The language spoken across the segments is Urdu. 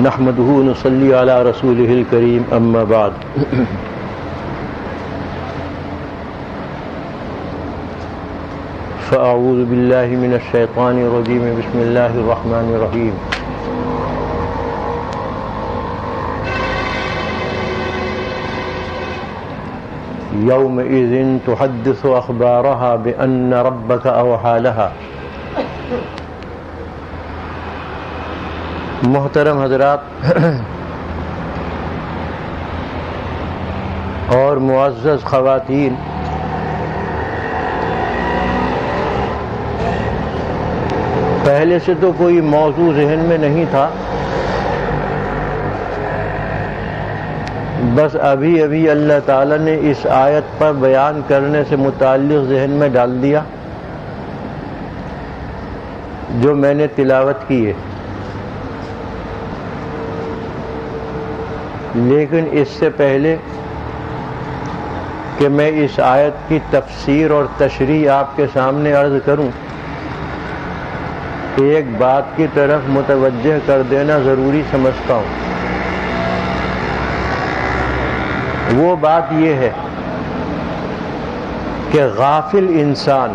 نحمده ونصلي على رسوله الكريم اما بعد فاعوذ بالله من الشيطان الرجيم بسم الله الرحمن الرحيم يومئذ تحدث اخبارها بان ربك اوحى لها. محترم حضرات اور معزز خواتین، پہلے سے تو کوئی موضوع ذہن میں نہیں تھا، بس ابھی ابھی اللہ تعالیٰ نے اس آیت پر بیان کرنے سے متعلق ذہن میں ڈال دیا جو میں نے تلاوت کی ہے. لیکن اس سے پہلے کہ میں اس آیت کی تفسیر اور تشریح آپ کے سامنے عرض کروں، ایک بات کی طرف متوجہ کر دینا ضروری سمجھتا ہوں. وہ بات یہ ہے کہ غافل انسان،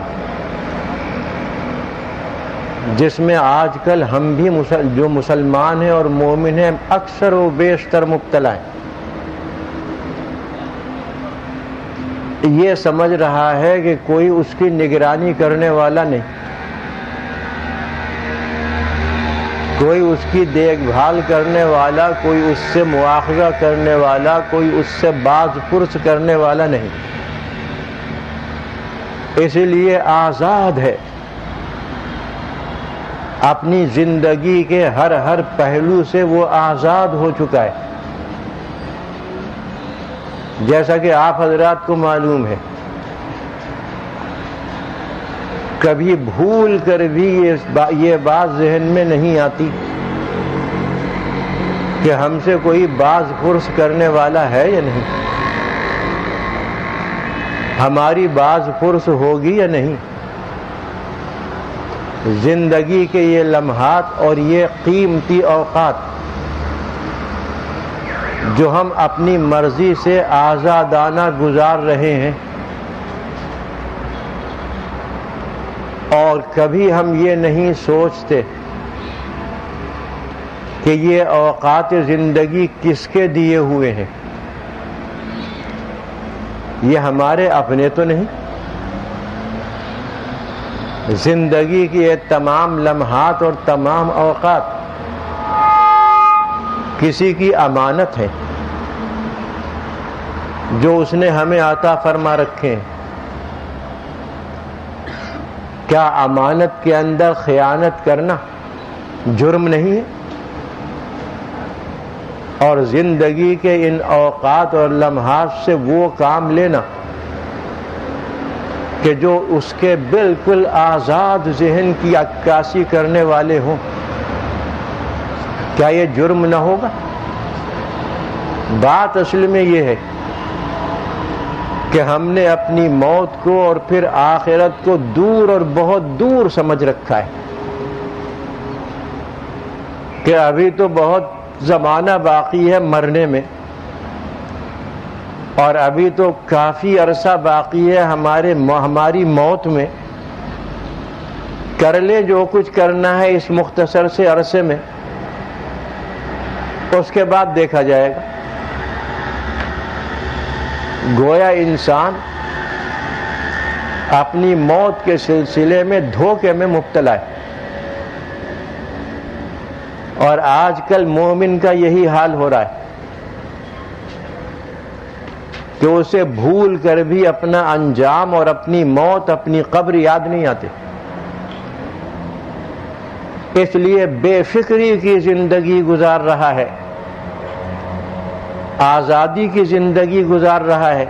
جس میں آج کل ہم بھی جو مسلمان ہیں اور مومن ہیں اکثر و بیشتر مبتلا ہیں، یہ سمجھ رہا ہے کہ کوئی اس کی نگرانی کرنے والا نہیں، کوئی اس کی دیکھ بھال کرنے والا، کوئی اس سے مواخذہ کرنے والا، کوئی اس سے باز پرس کرنے والا نہیں، اس لیے آزاد ہے، اپنی زندگی کے ہر پہلو سے وہ آزاد ہو چکا ہے. جیسا کہ آپ حضرات کو معلوم ہے، کبھی بھول کر بھی یہ بات ذہن میں نہیں آتی کہ ہم سے کوئی باز پرس کرنے والا ہے یا نہیں، ہماری باز پرس ہوگی یا نہیں. زندگی کے یہ لمحات اور یہ قیمتی اوقات جو ہم اپنی مرضی سے آزادانہ گزار رہے ہیں، اور کبھی ہم یہ نہیں سوچتے کہ یہ اوقات زندگی کس کے دیے ہوئے ہیں، یہ ہمارے اپنے تو نہیں. زندگی کی یہ تمام لمحات اور تمام اوقات کسی کی امانت ہے جو اس نے ہمیں عطا فرما رکھے ہیں. کیا امانت کے اندر خیانت کرنا جرم نہیں ہے؟ اور زندگی کے ان اوقات اور لمحات سے وہ کام لینا کہ جو اس کے بالکل آزاد ذہن کی عکاسی کرنے والے ہوں، کیا یہ جرم نہ ہوگا؟ بات اصل میں یہ ہے کہ ہم نے اپنی موت کو اور پھر آخرت کو دور اور بہت دور سمجھ رکھا ہے کہ ابھی تو بہت زمانہ باقی ہے مرنے میں، اور ابھی تو کافی عرصہ باقی ہے ہماری موت میں. کر لے جو کچھ کرنا ہے اس مختصر سے عرصے میں، اس کے بعد دیکھا جائے گا. گویا انسان اپنی موت کے سلسلے میں دھوکے میں مبتلا ہے، اور آج کل مومن کا یہی حال ہو رہا ہے کہ اسے بھول کر بھی اپنا انجام اور اپنی موت، اپنی قبر یاد نہیں آتے، اس لیے بے فکری کی زندگی گزار رہا ہے، آزادی کی زندگی گزار رہا ہے.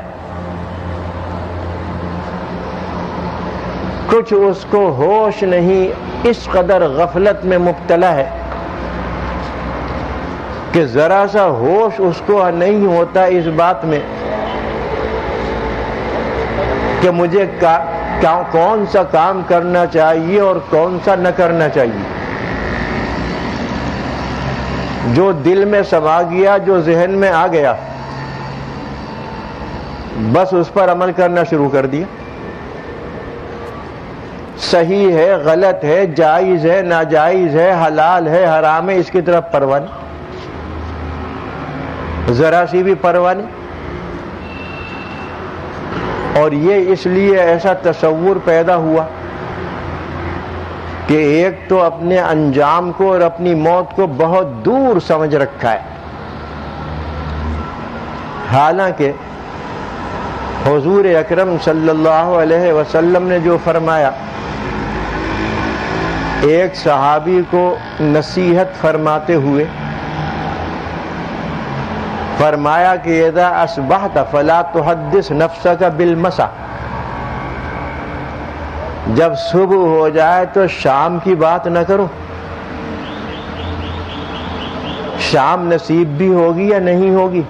کچھ اس کو ہوش نہیں، اس قدر غفلت میں مبتلا ہے کہ ذرا سا ہوش اس کو نہیں ہوتا اس بات میں کہ مجھے کون سا کام کرنا چاہیے اور کون سا نہ کرنا چاہیے. جو دل میں سما گیا، جو ذہن میں آ گیا، بس اس پر عمل کرنا شروع کر دیا. صحیح ہے، غلط ہے، جائز ہے، ناجائز ہے، حلال ہے، حرام ہے، اس کی طرف پرواہ نہیں، ذرا سی بھی پرواہ نہیں. اور یہ اس لیے ایسا تصور پیدا ہوا کہ ایک تو اپنے انجام کو اور اپنی موت کو بہت دور سمجھ رکھا ہے، حالانکہ حضور اکرم صلی اللہ علیہ وسلم نے جو فرمایا، ایک صحابی کو نصیحت فرماتے ہوئے فرمایا کہ اذا اصبحت فلا تحدث نفسك بالمساء، جب صبح ہو جائے تو شام کی بات نہ کرو، شام نصیب بھی ہوگی یا نہیں ہوگی،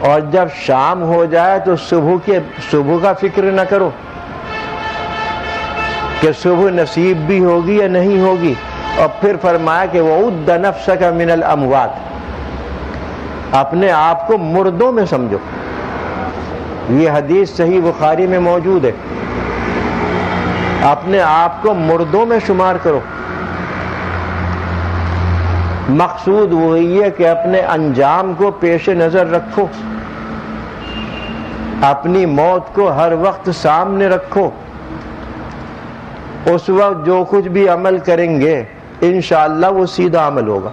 اور جب شام ہو جائے تو صبح کا فکر نہ کرو کہ صبح نصیب بھی ہوگی یا نہیں ہوگی. اور پھر فرمایا کہ وعد نفسك من الاموات، اپنے آپ کو مردوں میں سمجھو. یہ حدیث صحیح بخاری میں موجود ہے. اپنے آپ کو مردوں میں شمار کرو. مقصود وہی ہے کہ اپنے انجام کو پیش نظر رکھو، اپنی موت کو ہر وقت سامنے رکھو. اس وقت جو کچھ بھی عمل کریں گے انشاءاللہ وہ سیدھا عمل ہوگا،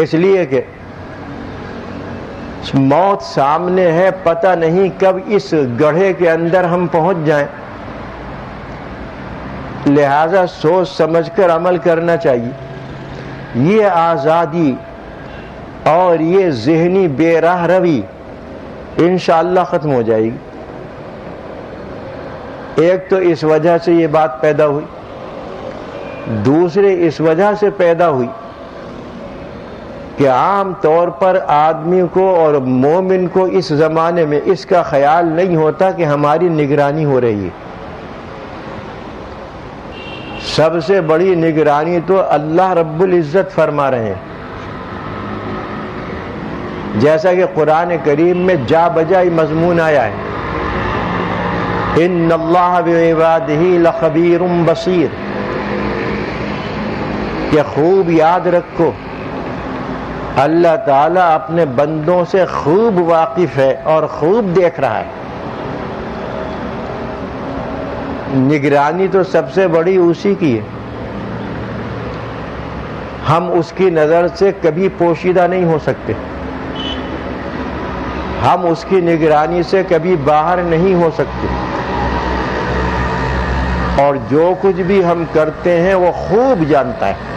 اس لیے کہ موت سامنے ہے، پتہ نہیں کب اس گڑھے کے اندر ہم پہنچ جائیں. لہذا سوچ سمجھ کر عمل کرنا چاہیے. یہ آزادی اور یہ ذہنی بے راہ روی انشاءاللہ ختم ہو جائے گی. ایک تو اس وجہ سے یہ بات پیدا ہوئی، دوسرے اس وجہ سے پیدا ہوئی کہ عام طور پر آدمی کو اور مومن کو اس زمانے میں اس کا خیال نہیں ہوتا کہ ہماری نگرانی ہو رہی ہے. سب سے بڑی نگرانی تو اللہ رب العزت فرما رہے ہیں، جیسا کہ قرآن کریم میں جا بجا مضمون آیا ہے، ان اللہ بعبادہ لخبیر بصیر، کہ خوب یاد رکھو اللہ تعالیٰ اپنے بندوں سے خوب واقف ہے اور خوب دیکھ رہا ہے. نگرانی تو سب سے بڑی اسی کی ہے. ہم اس کی نظر سے کبھی پوشیدہ نہیں ہو سکتے، ہم اس کی نگرانی سے کبھی باہر نہیں ہو سکتے، اور جو کچھ بھی ہم کرتے ہیں وہ خوب جانتا ہے.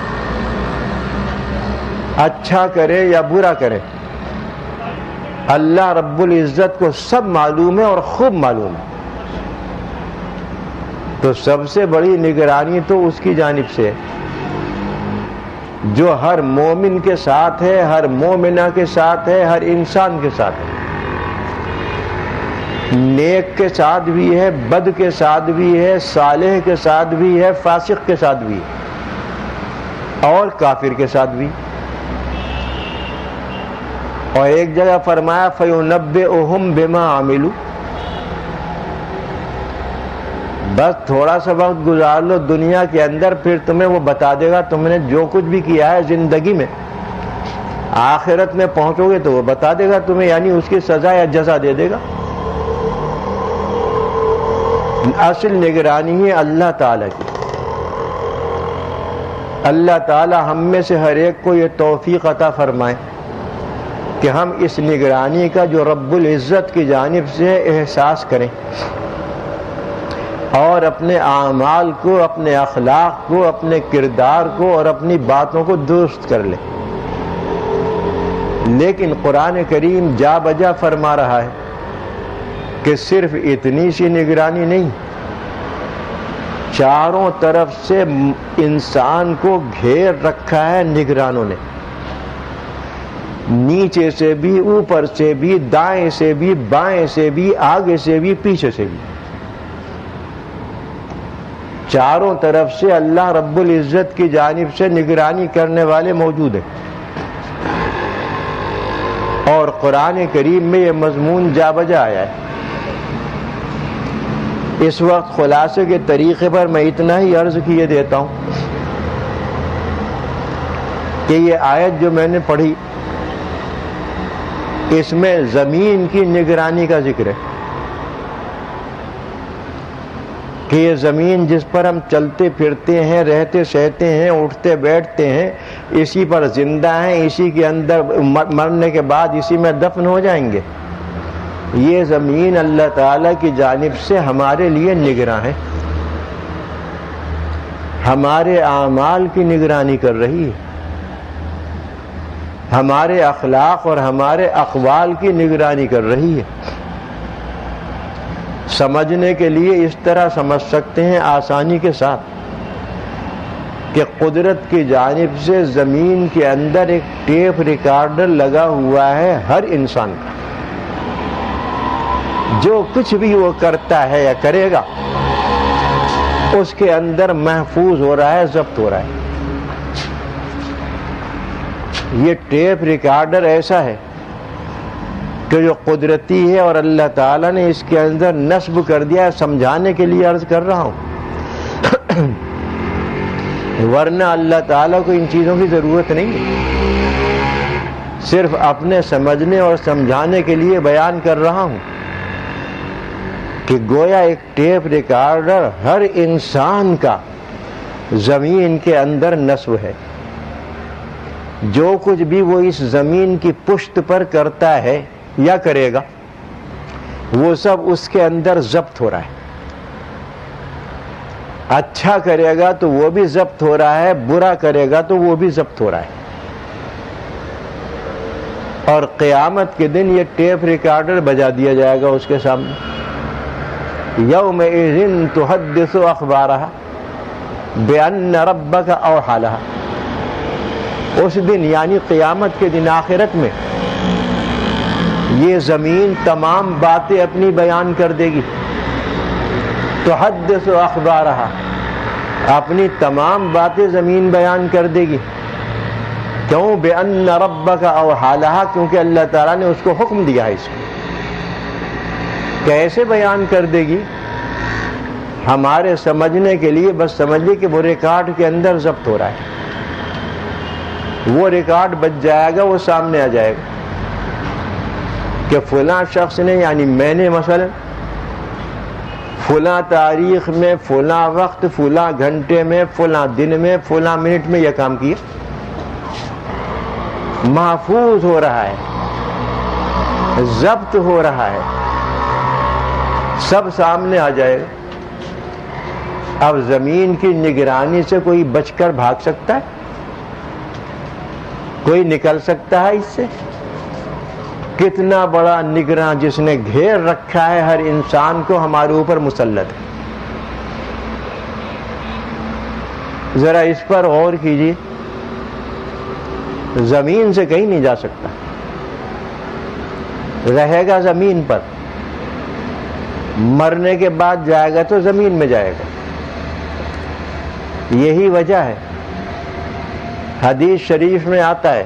اچھا کرے یا برا کرے اللہ رب العزت کو سب معلوم ہے اور خوب معلوم ہے. تو سب سے بڑی نگرانی تو اس کی جانب سے ہے جو ہر مومن کے ساتھ ہے، ہر مومنہ کے ساتھ ہے، ہر انسان کے ساتھ ہے. نیک کے ساتھ بھی ہے، بد کے ساتھ بھی ہے، صالح کے ساتھ بھی ہے، فاسق کے ساتھ بھی ہے، اور کافر کے ساتھ بھی. اور ایک جگہ فرمایا فَيُنَبِّئُهُمْ بِمَا عَمِلُوا، بس تھوڑا سا وقت گزار لو دنیا کے اندر، پھر تمہیں وہ بتا دے گا تم نے جو کچھ بھی کیا ہے زندگی میں. آخرت میں پہنچو گے تو وہ بتا دے گا تمہیں، یعنی اس کی سزا یا جزا دے دے گا. اصل نگرانی ہے اللہ تعالیٰ کی. اللہ تعالیٰ ہم میں سے ہر ایک کو یہ توفیق عطا فرمائے کہ ہم اس نگرانی کا جو رب العزت کی جانب سے احساس کریں اور اپنے اعمال کو، اپنے اخلاق کو، اپنے کردار کو اور اپنی باتوں کو درست کر لیں. لیکن قرآن کریم جا بجا فرما رہا ہے کہ صرف اتنی سی نگرانی نہیں، چاروں طرف سے انسان کو گھیر رکھا ہے نگرانوں نے، نیچے سے بھی، اوپر سے بھی، دائیں سے بھی، بائیں سے بھی، آگے سے بھی، پیچھے سے بھی. چاروں طرف سے اللہ رب العزت کی جانب سے نگرانی کرنے والے موجود ہیں، اور قرآن کریم میں یہ مضمون جا بجا آیا ہے۔ اس وقت خلاصے کے طریقے پر میں اتنا ہی عرض کیے دیتا ہوں کہ یہ آیت جو میں نے پڑھی اس میں زمین کی نگرانی کا ذکر ہے کہ یہ زمین جس پر ہم چلتے پھرتے ہیں، رہتے سہتے ہیں، اٹھتے بیٹھتے ہیں، اسی پر زندہ ہیں، اسی کے اندر مرنے کے بعد اسی میں دفن ہو جائیں گے۔ یہ زمین اللہ تعالی کی جانب سے ہمارے لیے نگراں ہے، ہمارے اعمال کی نگرانی کر رہی ہے، ہمارے اخلاق اور ہمارے اقوال کی نگرانی کر رہی ہے۔ سمجھنے کے لیے اس طرح سمجھ سکتے ہیں آسانی کے ساتھ کہ قدرت کی جانب سے زمین کے اندر ایک ٹیپ ریکارڈر لگا ہوا ہے ہر انسان کا، جو کچھ بھی وہ کرتا ہے یا کرے گا اس کے اندر محفوظ ہو رہا ہے، ضبط ہو رہا ہے۔ یہ ٹیپ ریکارڈر ایسا ہے کہ جو قدرتی ہے اور اللہ تعالیٰ نے اس کے اندر نصب کر دیا ہے۔ سمجھانے کے لیے عرض کر رہا ہوں، ورنہ اللہ تعالیٰ کو ان چیزوں کی ضرورت نہیں ہے، صرف اپنے سمجھنے اور سمجھانے کے لیے بیان کر رہا ہوں کہ گویا ایک ٹیپ ریکارڈر ہر انسان کا زمین کے اندر نصب ہے۔ جو کچھ بھی وہ اس زمین کی پشت پر کرتا ہے یا کرے گا وہ سب اس کے اندر ضبط ہو رہا ہے۔ اچھا کرے گا تو وہ بھی ضبط ہو رہا ہے، برا کرے گا تو وہ بھی ضبط ہو رہا ہے۔ اور قیامت کے دن یہ ٹیپ ریکارڈر بجا دیا جائے گا اس کے سامنے، یومئذ تحدث اخبارہا بان ربک اوحی لہا۔ اس دن یعنی قیامت کے دن، آخرت میں، یہ زمین تمام باتیں اپنی بیان کر دے گی۔ تحدث اخبارہا، اپنی تمام باتیں زمین بیان کر دے گی۔ کیوں؟ بان ربک اوحی لہا، کیونکہ اللہ تعالیٰ نے اس کو حکم دیا ہے۔ اس کو کیسے بیان کر دے گی؟ ہمارے سمجھنے کے لیے بس سمجھ لیں کہ وہ ریکارڈ کے اندر ضبط ہو رہا ہے، وہ ریکارڈ بچ جائے گا، وہ سامنے آ جائے گا کہ فلاں شخص نے، یعنی میں نے مثلا فلاں تاریخ میں، فلاں وقت، فلاں گھنٹے میں، فلاں دن میں، فلاں منٹ میں یہ کام کیا۔ محفوظ ہو رہا ہے، ضبط ہو رہا ہے، سب سامنے آ جائے گا۔ اب زمین کی نگرانی سے کوئی بچ کر بھاگ سکتا ہے؟ کوئی نکل سکتا ہے اس سے؟ کتنا بڑا نگراں جس نے گھیر رکھا ہے ہر انسان کو، ہمارے اوپر مسلط ہے۔ ذرا اس پر غور کیجیے، زمین سے کہیں نہیں جا سکتا، رہے گا زمین پر، مرنے کے بعد جائے گا تو زمین میں جائے گا۔ یہی وجہ ہے، حدیث شریف میں آتا ہے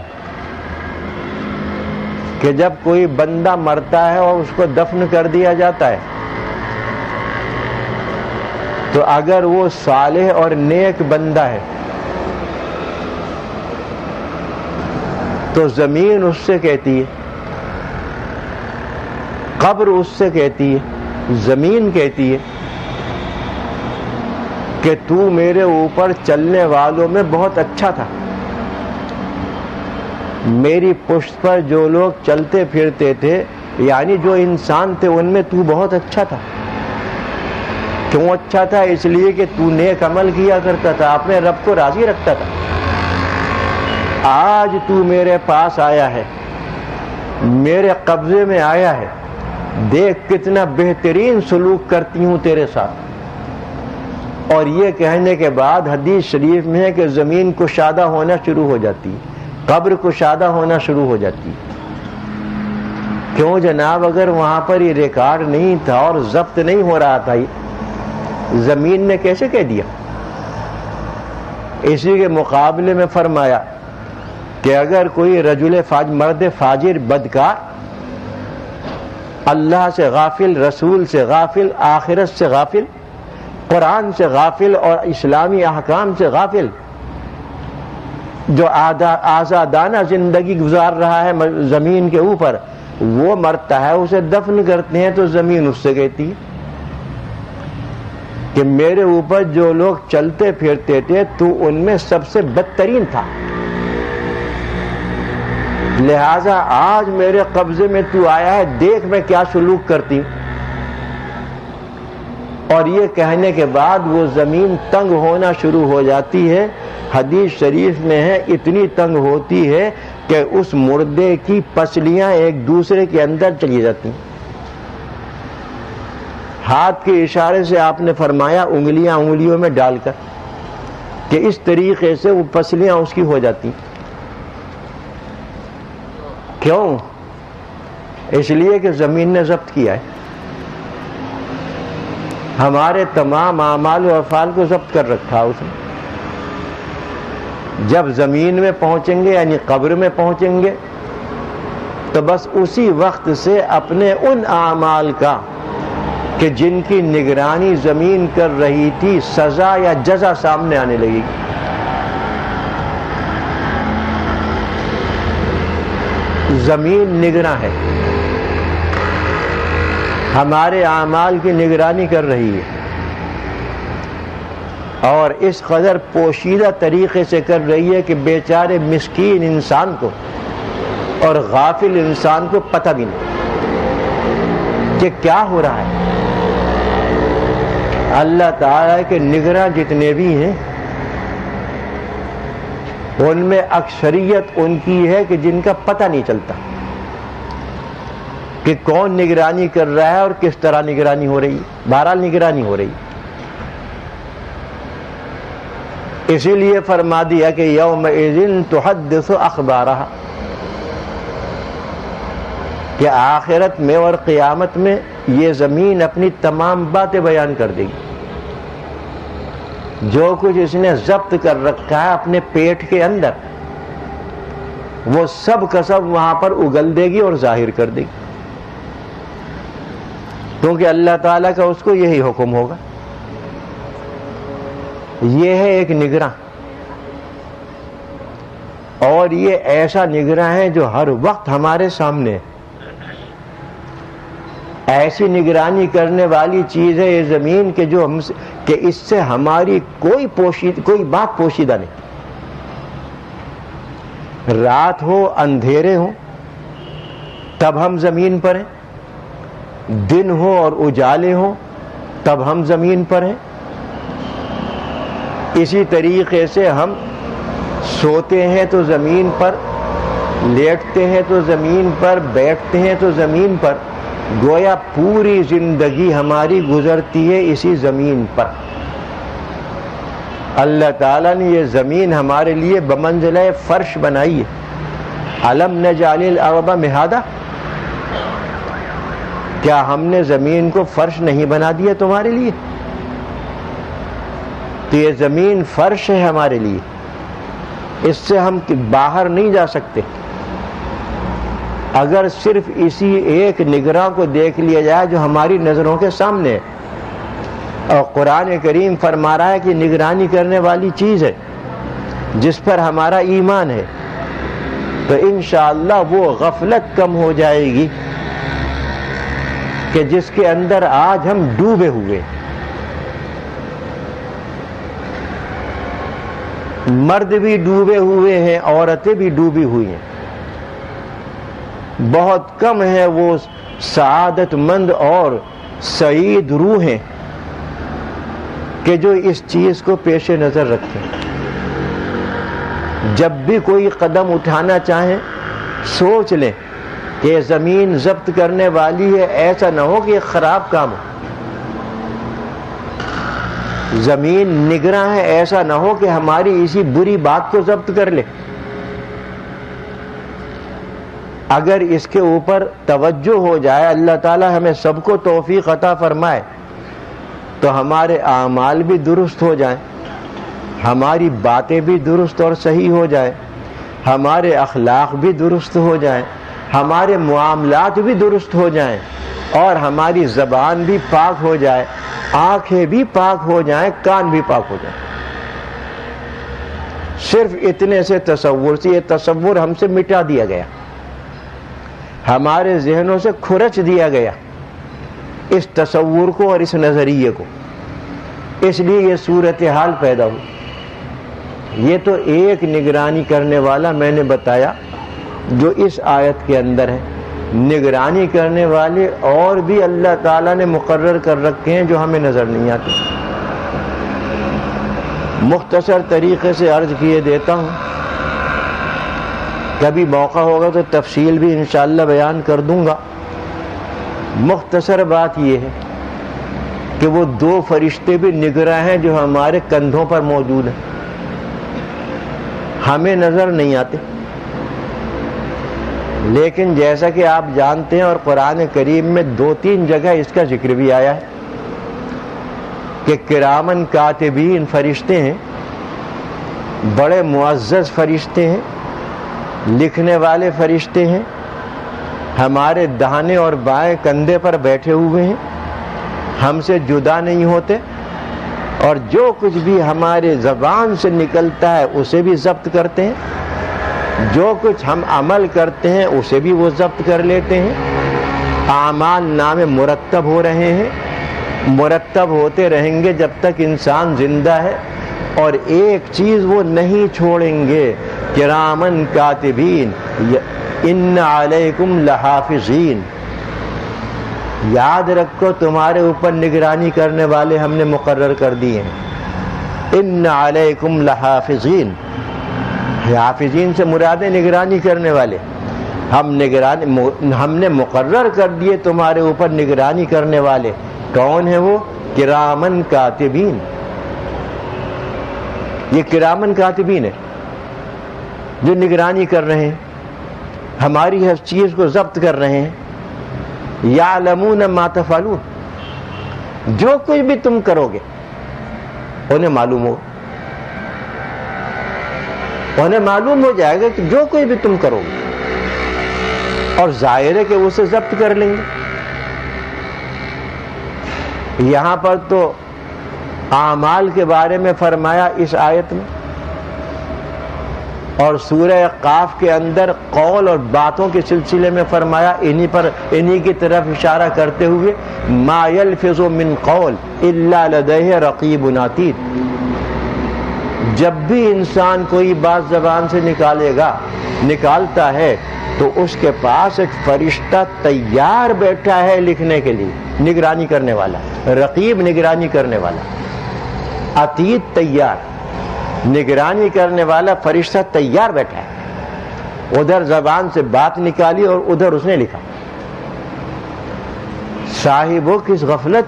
کہ جب کوئی بندہ مرتا ہے اور اس کو دفن کر دیا جاتا ہے تو اگر وہ صالح اور نیک بندہ ہے تو زمین اس سے کہتی ہے، قبر اس سے کہتی ہے، زمین کہتی ہے کہ تو میرے اوپر چلنے والوں میں بہت اچھا تھا، میری پشت پر جو لوگ چلتے پھرتے تھے، یعنی جو انسان تھے، ان میں تو بہت اچھا تھا۔ کیوں اچھا تھا؟ اس لیے کہ تو نیک عمل کیا کرتا تھا، اپنے رب کو راضی رکھتا تھا۔ آج تو میرے پاس آیا ہے، میرے قبضے میں آیا ہے، دیکھ کتنا بہترین سلوک کرتی ہوں تیرے ساتھ۔ اور یہ کہنے کے بعد حدیث شریف میں ہے کہ زمین کشادہ ہونا شروع ہو جاتی ہے، قبر کشادہ ہونا شروع ہو جاتی ہے۔ کیوں جناب؟ اگر وہاں پر یہ ریکارڈ نہیں تھا اور ضبط نہیں ہو رہا تھا زمین نے کیسے کہہ دیا؟ اسی کے مقابلے میں فرمایا کہ اگر کوئی مرد فاجر بدکار، اللہ سے غافل، رسول سے غافل، آخرت سے غافل، قرآن سے غافل اور اسلامی احکام سے غافل، جو آزادانہ زندگی گزار رہا ہے زمین کے اوپر، وہ مرتا ہے، اسے دفن کرتے ہیں تو زمین اس سے کہتی ہے کہ میرے اوپر جو لوگ چلتے پھرتے تھے تو ان میں سب سے بدترین تھا، لہذا آج میرے قبضے میں تو آیا ہے، دیکھ میں کیا سلوک کرتی ہوں۔ اور یہ کہنے کے بعد وہ زمین تنگ ہونا شروع ہو جاتی ہے۔ حدیث شریف میں ہے اتنی تنگ ہوتی ہے کہ اس مردے کی پسلیاں ایک دوسرے کے اندر چلی جاتی ہیں۔ ہاتھ کے اشارے سے آپ نے فرمایا انگلیاں انگلیوں میں ڈال کر کہ اس طریقے سے وہ پسلیاں اس کی ہو جاتی۔ کیوں؟ اس لیے کہ زمین نے ضبط کیا ہے، ہمارے تمام اعمال و افعال کو ضبط کر رکھا اس نے۔ جب زمین میں پہنچیں گے یعنی قبر میں پہنچیں گے تو بس اسی وقت سے اپنے ان اعمال کا کہ جن کی نگرانی زمین کر رہی تھی سزا یا جزا سامنے آنے لگے گی۔ زمین نگراں ہے، ہمارے اعمال کی نگرانی کر رہی ہے، اور اس قدر پوشیدہ طریقے سے کر رہی ہے کہ بیچارے مسکین انسان کو اور غافل انسان کو پتہ بھی نہیں کہ کیا ہو رہا ہے۔ اللہ تعالیٰ کے نگراں جتنے بھی ہیں ان میں اکثریت ان کی ہے کہ جن کا پتہ نہیں چلتا کہ کون نگرانی کر رہا ہے اور کس طرح نگرانی ہو رہی ہے، بہرحال نگرانی ہو رہی ہے۔ اسی لیے فرما دیا کہ یومئذ تحدث اخبارہا، کہ آخرت میں اور قیامت میں یہ زمین اپنی تمام باتیں بیان کر دے گی، جو کچھ اس نے ضبط کر رکھا ہے اپنے پیٹ کے اندر وہ سب کا سب وہاں پر اگل دے گی اور ظاہر کر دے گی، کیونکہ اللہ تعالیٰ کا اس کو یہی حکم ہوگا۔ یہ ہے ایک نگراں، اور یہ ایسا نگراں ہے جو ہر وقت ہمارے سامنے ہے۔ ایسی نگرانی کرنے والی چیز ہے یہ زمین کہ جو کہ اس سے ہماری کوئی بات پوشیدہ نہیں۔ رات ہو اندھیرے ہو تب ہم زمین پر ہیں، دن ہو اور اجالے ہوں تب ہم زمین پر ہیں۔ اسی طریقے سے ہم سوتے ہیں تو زمین پر، لیٹتے ہیں تو زمین پر، بیٹھتے ہیں تو زمین پر، گویا پوری زندگی ہماری گزرتی ہے اسی زمین پر۔ اللہ تعالیٰ نے یہ زمین ہمارے لیے بمنزلہ فرش بنائی ہے۔ الم نجعل الارض مہادا، کیا ہم نے زمین کو فرش نہیں بنا دیا تمہارے لیے؟ تو یہ زمین فرش ہے ہمارے لیے، اس سے ہم باہر نہیں جا سکتے۔ اگر صرف اسی ایک نگراں کو دیکھ لیا جائے جو ہماری نظروں کے سامنے ہے، اور قرآن کریم فرما رہا ہے کہ نگرانی کرنے والی چیز ہے جس پر ہمارا ایمان ہے، تو انشاءاللہ وہ غفلت کم ہو جائے گی کہ جس کے اندر آج ہم ڈوبے ہوئے۔ مرد بھی ڈوبے ہوئے ہیں، عورتیں بھی ڈوبی ہوئی ہیں۔ بہت کم ہے وہ سعادت مند اور سعید روحیں کہ جو اس چیز کو پیش نظر رکھیں۔ جب بھی کوئی قدم اٹھانا چاہیں سوچ لیں کہ زمین ضبط کرنے والی ہے، ایسا نہ ہو کہ یہ خراب کام ہو۔ زمین نگراں ہے، ایسا نہ ہو کہ ہماری اسی بری بات کو ضبط کر لے۔ اگر اس کے اوپر توجہ ہو جائے، اللہ تعالی ہمیں سب کو توفیق عطا فرمائے تو ہمارے اعمال بھی درست ہو جائیں، ہماری باتیں بھی درست اور صحیح ہو جائیں، ہمارے اخلاق بھی درست ہو جائیں، ہمارے معاملات بھی درست ہو جائیں، اور ہماری زبان بھی پاک ہو جائے، آنکھیں بھی پاک ہو جائیں، کان بھی پاک ہو جائیں۔ صرف اتنے سے تصور سے یہ تصور ہم سے مٹا دیا گیا، ہمارے ذہنوں سے کھرچ دیا گیا اس تصور کو اور اس نظریے کو، اس لیے یہ صورتحال پیدا ہوئی۔ یہ تو ایک نگرانی کرنے والا میں نے بتایا جو اس آیت کے اندر ہے، نگرانی کرنے والے اور بھی اللہ تعالیٰ نے مقرر کر رکھے ہیں جو ہمیں نظر نہیں آتے۔ مختصر طریقے سے عرض کیے دیتا ہوں، کبھی موقع ہوگا تو تفصیل بھی انشاءاللہ بیان کر دوں گا۔ مختصر بات یہ ہے کہ وہ دو فرشتے بھی نگراں ہیں جو ہمارے کندھوں پر موجود ہیں، ہمیں نظر نہیں آتے، لیکن جیسا کہ آپ جانتے ہیں اور قرآن کریم میں 2-3 جگہ اس کا ذکر بھی آیا ہے کہ کرامن کاتبین فرشتے ہیں، بڑے معزز فرشتے ہیں، لکھنے والے فرشتے ہیں، ہمارے داہنے اور بائیں کندھے پر بیٹھے ہوئے ہیں، ہم سے جدا نہیں ہوتے، اور جو کچھ بھی ہمارے زبان سے نکلتا ہے اسے بھی ضبط کرتے ہیں، جو کچھ ہم عمل کرتے ہیں اسے بھی وہ ضبط کر لیتے ہیں۔ اعمال نامے مرتب ہو رہے ہیں، مرتب ہوتے رہیں گے جب تک انسان زندہ ہے، اور ایک چیز وہ نہیں چھوڑیں گے، کرامن کاتبین ان علیکم لحافظین، یاد رکھو تمہارے اوپر نگرانی کرنے والے ہم نے مقرر کر دیے ہیں۔ ان علیکم لحافظین، حافظین سے مراد ہے نگرانی کرنے والے، ہم نے مقرر کر دیے تمہارے اوپر نگرانی کرنے والے۔ کون ہیں وہ؟ کرامن کاتبین۔ یہ کرامن کاتبین ہے جو نگرانی کر رہے ہیں، ہماری ہر چیز کو ضبط کر رہے ہیں۔ یعلمون ما تفعلون، جو کچھ بھی تم کرو گے انہیں معلوم ہو، انہیں معلوم ہو جائے گا کہ جو کچھ بھی تم کرو گے، اور ظاہر ہے کہ اسے ضبط کر لیں گے۔ یہاں پر تو اعمال کے بارے میں فرمایا اس آیت میں، اور سورہ قاف کے اندر قول اور باتوں کے سلسلے میں فرمایا، انہی کی طرف اشارہ کرتے ہوئے ما یلفظ من قول الا لدیہ رقیب عتید۔ جب بھی انسان کوئی بات زبان سے نکالتا ہے تو اس کے پاس ایک فرشتہ تیار بیٹھا ہے لکھنے کے لیے، نگرانی کرنے والا، رقیب نگرانی کرنے والا، عتید تیار، نگرانی کرنے والا فرشتہ تیار بیٹھا ہے۔ ادھر زبان سے بات نکالی اور ادھر اس نے لکھا۔ صاحبو کس غفلت